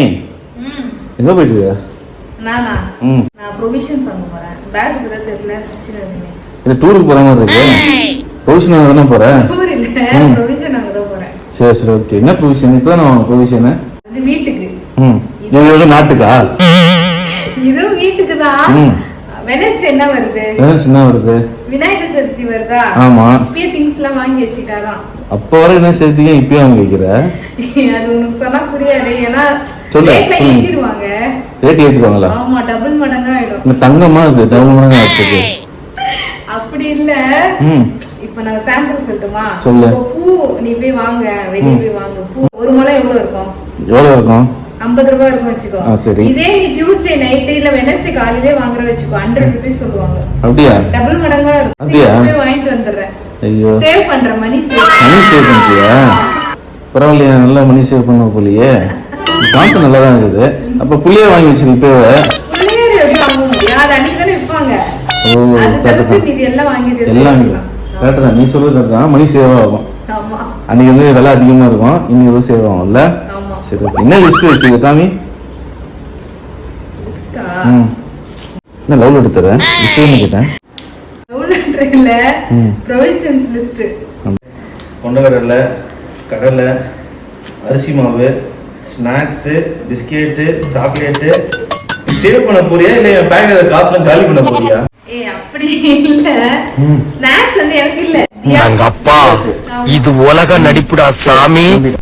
எங்க போயிட்டு இருக்க? நானா? நான் ப்ரொவிஷன்ஸ் வாங்க போறேன். பேக் கூட தெரியல, பிரச்சனை இல்லை. இது டூருக்கு போற மாதிரி இருக்கு. ப்ரொவிஷன் வாங்க தானே போற? டூர் இல்ல, ப்ரொவிஷன் வாங்க தான் போறேன். சரி சரி ஓகே. என்ன ப்ரொவிஷன்? இப்போ நான் ப்ரொவிஷன் இது வீட்டுக்கு. இது நாட்டுக்கா? இது வீட்டுக்கு தான். வெனஸ்டே என்ன வருது? வெனஸ்டே என்ன வருது? விநாயகர் சதுர்த்தி வருதா? ஆமா. இப்பயே திங்ஸ் எல்லாம் வாங்கி வச்சிட்டாராம். அப்ப வர என்ன சேர்த்தீங்க இப்பயே வாங்கி வைக்கிற? அது உனக்கு சொன்னா புரியாது. ஏன்னா ரேட்ல ஏத்திடுவாங்க. ரேட் ஏத்திடுவாங்களா? ஆமா, டபுள் மடங்கா ஆயிடும். இந்த தங்கமா இது டபுள் மடங்கா ஆயிடுது. அப்படி இல்ல. இப்ப நான் சாம்பிள் சொல்லட்டுமா? சொல்லு. பூ நீ போய் வாங்க, வெளிய போய் வாங்க. பூ ஒரு முழம் எவ்வளவு இருக்கும்? எவ்வளவு இருக்கும்? 50 ரூபாய் இருக்கும் வச்சுக்கோ. இதே நீ டியூஸ்டே நைட் இல்ல வெனஸ்டே காலையிலே வாங்குற வச்சுக்கோ 100 ரூபாய் சொல்லுவாங்க. அப்படியே டபுள் மடங்கா இருக்கும். அப்படியே வாங்கிட்டு வந்துறேன். ஐயோ, சேவ் பண்ற மணி சேவ் பண்றியா? பரவாயில்லையா, நல்லா மணி சேவ் பண்ண போலியே. காசு நல்லா தான் இருக்குது. அப்ப புள்ளியே வாங்கி வச்சிரு. இப்போ புள்ளியே எப்படி வாங்க முடியும்? அது அன்னைக்கு தானே விப்பாங்க. ஓ, கரெக்ட்டா. இது எல்லாம் வாங்கிட்டு எல்லாம் கரெக்ட்டா தான். நீ சொல்றது கரெக்ட்டா தான். மணி சேவ் ஆகும். ஆமா. அன்னைக்கு வந்து விலை அதிகமா இருக்கும், இன்னைக்கு வந்து சேவ் ஆகும்ல. ஆமா. சரி, என்ன லிஸ்ட் வச்சிருக்க காமி? லிஸ்டா? என்ன லவ் லெட்டர் தர? லிஸ்ட்னு கேட்டேன். லவ் லெட்டர் இல்ல, ப்ரொவிஷன்ஸ் லிஸ்ட். கொண்டக்கடலை, கடலை, அரிசி மாவு, ஸ்நாக்ஸ், பிஸ்கெட், சாக்லேட். சேவ் பண்ண போறியா இல்ல பேக்ல காசுலாம் காலி பண்ண போறியா? ஏய், அப்படி இல்ல. ஸ்நாக்ஸ் வந்து எனக்கு இல்ல. எங்க அப்பா இது உலக நடிப்புடா சாமி.